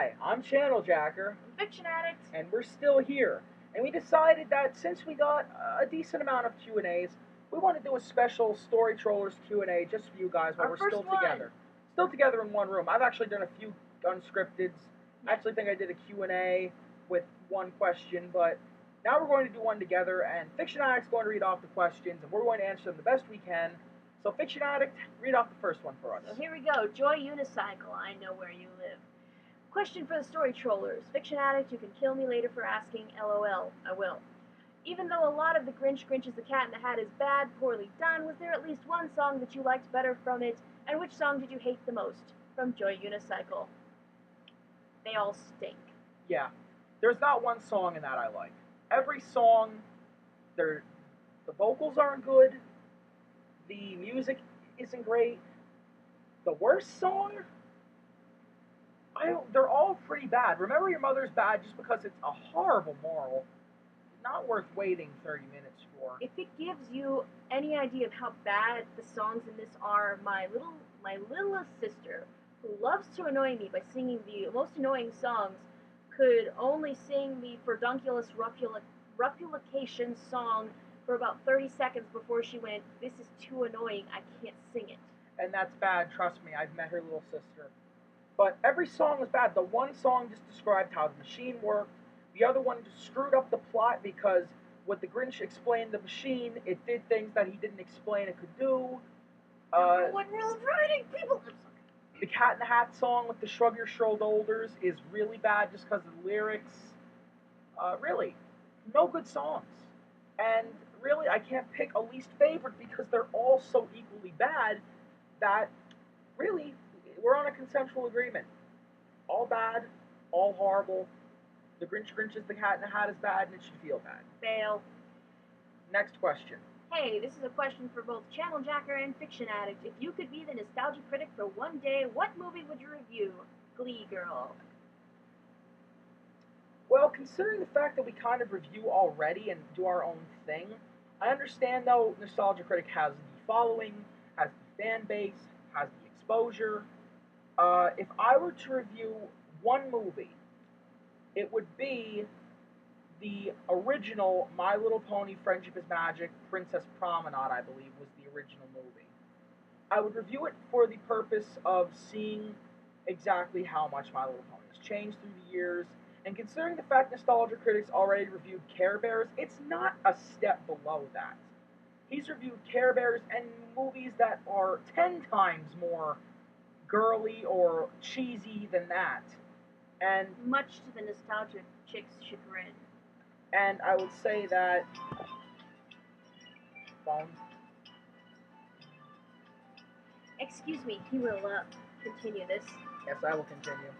Hi, I'm Channel Jacker, Fiction Addict. and we're still here. And we decided that since we got a decent amount of Q and A's, we want to do a special Storytrollers Q and A just for you guys while Our we're first still one. together. Still together in one room. I've actually done a few unscripteds. I actually think I did a Q and A with one question, but now we're going to do one together, and Fiction Addict's going to read off the questions, and we're going to answer them the best we can. So, Fiction Addict, read off the first one for us. So here we go. Joy Unicycle, I know where you live. Question for the Storytrollers. Fiction Addict, you can kill me later for asking, LOL. I will. Even though a lot of the Grinch is the Cat in the Hat is bad, poorly done, was there at least one song that you liked better from it, and which song did you hate the most? From Joy Unicycle. They all stink. Yeah, there's not one song in that I like. Every song, the vocals aren't good, the music isn't great. The worst song, they're all pretty bad. Remember Your Mother's bad just because it's a horrible moral. Not worth waiting 30 minutes for. If it gives you any idea of how bad the songs in this are, my littlest sister, who loves to annoy me by singing the most annoying songs, could only sing the Furdunculus Rupulication song for about 30 seconds before she went, "This is too annoying, I can't sing it." And that's bad, trust me, I've met her little sister. But every song was bad. The one song just described how the machine worked. The other one just screwed up the plot because when the Grinch explained the machine, it did things that he didn't explain it could do. What rule of writing? People, I'm sorry. The Cat in the Hat song with the Shrug Your Shoulders is really bad just because of the lyrics. Really, no good songs. And really, I can't pick a least favorite because they're all so equally bad that really, we're on a consensual agreement. All bad, all horrible. The Grinch is the Cat in the Hat is bad, and it should feel bad. Fail. Next question. Hey, this is a question for both Channel Jacker and Fiction Addict. If you could be the nostalgia critic for one day, what movie would you review? Glee Girl. Well, considering the fact that we kind of review already and do our own thing, I understand though Nostalgia Critic has the following, has the fan base, has the exposure. If I were to review one movie, it would be the original My Little Pony Friendship is Magic Princess Promenade, I believe, was the original movie. I would review it for the purpose of seeing exactly how much My Little Pony has changed through the years, and considering the fact Nostalgia Critics already reviewed Care Bears, it's not a step below that. He's reviewed Care Bears and movies that are 10 times more girly or cheesy than that. And much to the nostalgia chick's chagrin. And I would say that phone. Excuse me, he will continue this. Yes, I will continue.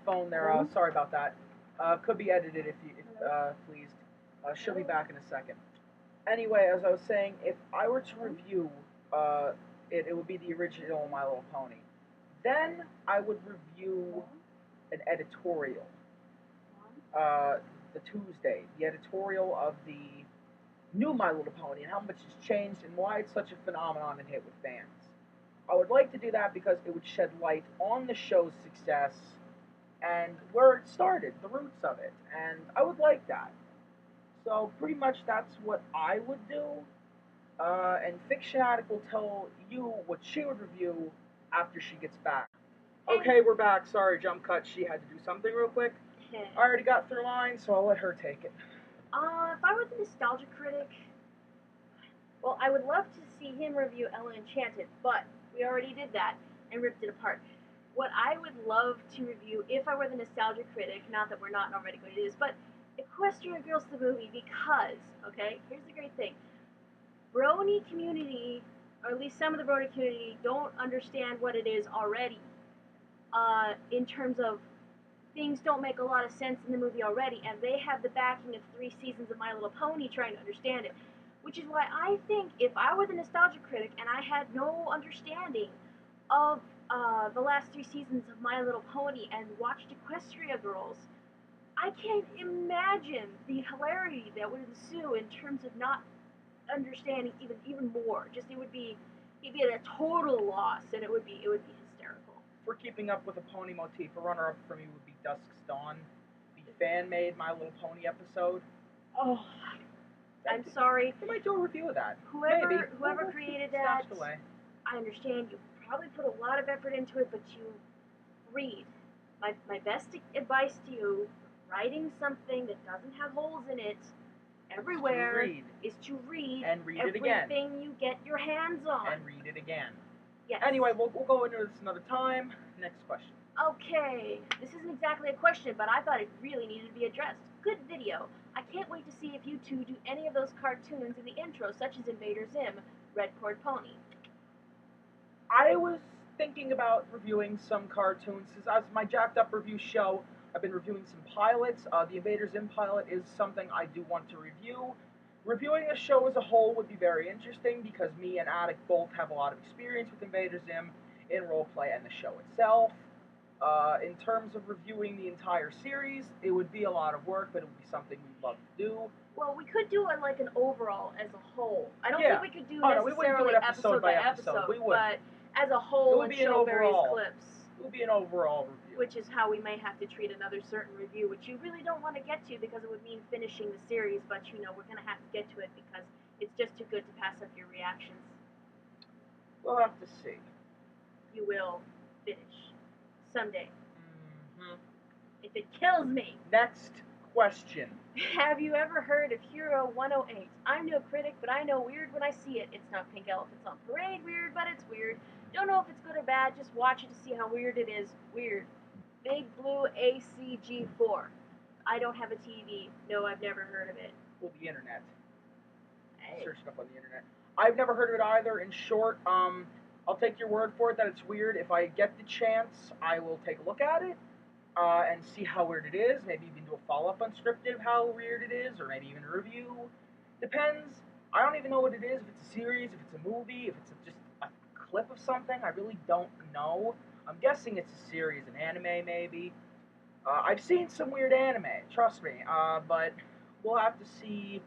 Phone there. Sorry about that. Could be edited if pleased. She'll be back in a second. Anyway, as I was saying, if I were to review it would be the original My Little Pony. Then I would review an editorial. The Tuesday, the editorial of the new My Little Pony and how much has changed and why it's such a phenomenon and hit with fans. I would like to do that because it would shed light on the show's success and where it started, the roots of it, and I would like that. So pretty much that's what I would do, and Fiction Addict will tell you what she would review after she gets back. Okay, we're back. Sorry, jump cut. She had to do something real quick. I already got through mine, so I'll let her take it. If I were the nostalgia critic, well, I would love to see him review Ella Enchanted, but we already did that and ripped it apart. What I would love to review, if I were the nostalgia critic, not that we're not already going to do this, but Equestria Girls the movie, because, okay, here's the great thing. Brony community, or at least some of the Brony community, don't understand what it is already. In terms of things don't make a lot of sense in the movie already, and they have the backing of 3 seasons of My Little Pony trying to understand it. Which is why I think if I were the nostalgia critic and I had no understanding of the last 3 seasons of My Little Pony and watched Equestria Girls, I can't imagine the hilarity that would ensue in terms of not understanding even more. Just he'd be at a total loss, and it would be hysterical. for keeping up with a pony motif, a runner-up for me would be Dusk's Dawn, the fan-made My Little Pony episode. Oh, I'm sorry. We might do a review of that. Whoever Maybe. created that, away. I understand you probably put a lot of effort into it, but you read. My best advice to you, writing something that doesn't have holes in it everywhere is to read and read it again. Everything you get your hands on. And read it again. Yes. Anyway, we'll go into this another time. Next question. Okay, this isn't exactly a question, but I thought it really needed to be addressed. Good video. I can't wait to see if you two do any of those cartoons in the intro, such as Invader Zim, Red Cord Pony. I was thinking about reviewing some cartoons. As my jacked up review show, I've been reviewing some pilots. The Invader Zim pilot is something I do want to review. Reviewing the show as a whole would be very interesting because me and Attic both have a lot of experience with Invader Zim in roleplay and the show itself. In terms of reviewing the entire series, it would be a lot of work, but it would be something we'd love to do. Well, we could do it like an overall as a whole. I don't think we could do necessarily we wouldn't do it episode by episode. We would. But as a whole and show various clips. It would be an overall review. Which is how we may have to treat another certain review, which you really don't want to get to because it would mean finishing the series, but you know, we're going to have to get to it because it's just too good to pass up your reactions. We'll have to see. You will finish. Someday. Mm-hmm. If it kills me. Next question. Have you ever heard of Hero 108? I'm no critic, but I know weird when I see it. It's not Pink Elephants on Parade weird, but it's weird. Don't know if it's good or bad, just watch it to see how weird it is. Weird. Big Blue ACG4. I don't have a TV. No, I've never heard of it. Well, the internet. Hey. Search it up on the internet. I've never heard of it either. In short, I'll take your word for it that it's weird. If I get the chance, I will take a look at it and see how weird it is. Maybe even do a follow-up Unscripted how weird it is, or maybe even a review. Depends. I don't even know what it is. If it's a series, if it's a movie, if it's just a clip of something. I really don't know. I'm guessing it's a series, an anime maybe. I've seen some weird anime, trust me. But we'll have to see.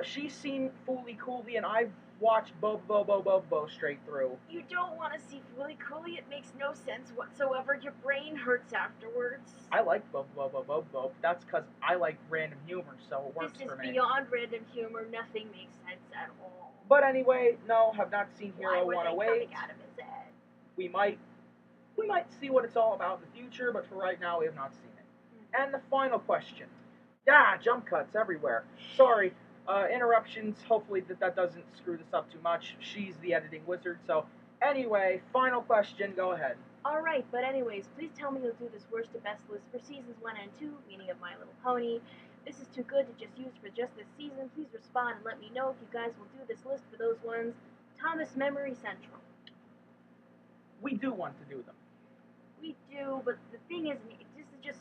She's seen Fooly Cooly, and I've watched Bobo straight through. You don't want to see Fooly Cooly. It makes no sense whatsoever. Your brain hurts afterwards. I like Bobo. That's because I like random humor, so it works for me. This is beyond random humor. Nothing makes sense at all. But anyway, no, have not seen Hero 108. Why were they coming out of his head? We might see what it's all about in the future, but for right now, we have not seen it. And the final question. Jump cuts everywhere. Sorry. Interruptions, hopefully that doesn't screw this up too much. She's the editing wizard, so anyway, final question, go ahead. Alright, but anyways, please tell me you'll do this worst to best list for seasons 1 and 2, meaning of My Little Pony. This is too good to just use for just this season. Please respond and let me know if you guys will do this list for those ones. Thomas Memory Central. We do want to do them. We do, but the thing is, this is just,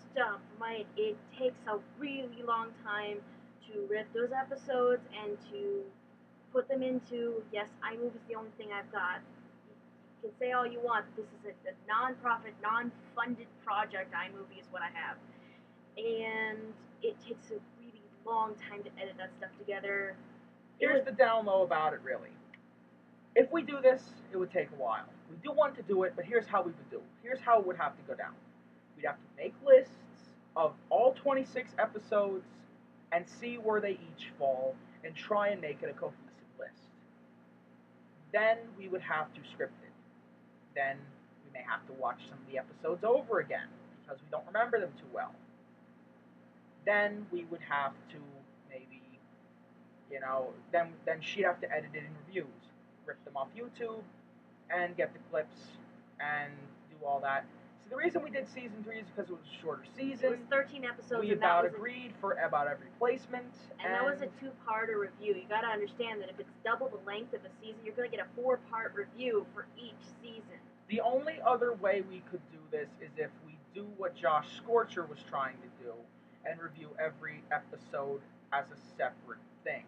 it takes a really long time to rip those episodes and to put them into, yes, iMovie is the only thing I've got. You can say all you want, this is a non-profit, non-funded project. iMovie is what I have. And it takes a really long time to edit that stuff together. Here's the down low about it, really. If we do this, it would take a while. We do want to do it, but here's how we would do it. Here's how it would have to go down. We'd have to make lists of all 26 episodes and see where they each fall, and try and make it a cohesive list. Then we would have to script it. Then we may have to watch some of the episodes over again, because we don't remember them too well. Then we would have to maybe, then she'd have to edit it in reviews, rip them off YouTube, and get the clips, and do all that. The reason we did season 3 is because it was a shorter season. It was 13 episodes. We about agreed for about every placement. And that was a 2-parter review. You gotta understand that if it's double the length of a season, you're gonna get a 4-part review for each season. The only other way we could do this is if we do what Josh Scorcher was trying to do and review every episode as a separate thing.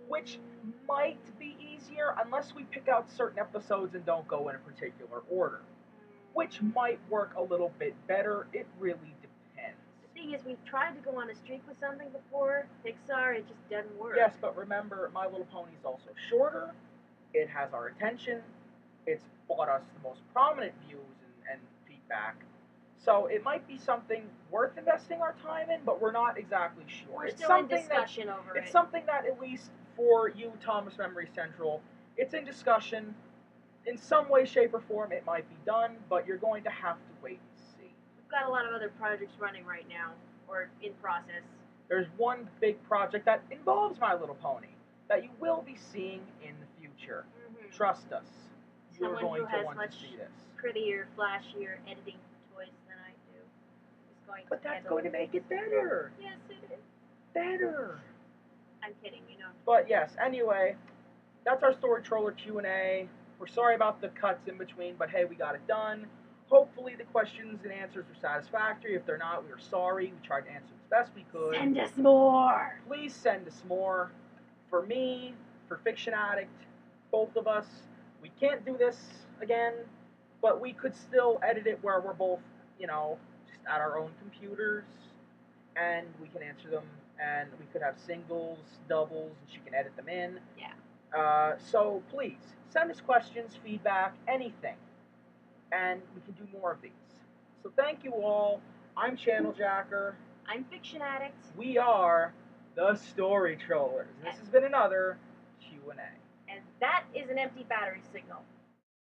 Which might be easier unless we pick out certain episodes and don't go in a particular order. Which might work a little bit better. It really depends. The thing is, we've tried to go on a streak with something before. Pixar, it just doesn't work. Yes, but remember, My Little Pony is also shorter. It has our attention. It's bought us the most prominent views and feedback. So it might be something worth investing our time in, but we're not exactly sure. We're It's still in something discussion over it's it. something that at least for you, Thomas Memory Central, it's in discussion. In some way, shape, or form, it might be done, but you're going to have to wait and see. We've got a lot of other projects running right now, or in process. There's one big project that involves My Little Pony that you will be seeing in the future. Mm-hmm. Trust us. You're Someone going who to has want much to see this. prettier, flashier editing toys than I do is going But to that's handle going to make it better. Yes, it is. Better. I'm kidding, you know. But yes, anyway, that's our Storytroller Q and A. We're sorry about the cuts in between, but hey, we got it done. Hopefully the questions and answers were satisfactory. If they're not, we are sorry. We tried to answer as best we could. Send us more. Please send us more. For me, for Fiction Addict, both of us, we can't do this again, but we could still edit it where we're both, just at our own computers, and we can answer them, and we could have singles, doubles, and she can edit them in. Yeah. So please, send us questions, feedback, anything, and we can do more of these. So thank you all. I'm Channel Jacker. I'm Fiction Addict. We are the Storytrollers. This has been another Q&A. And that is an empty battery signal.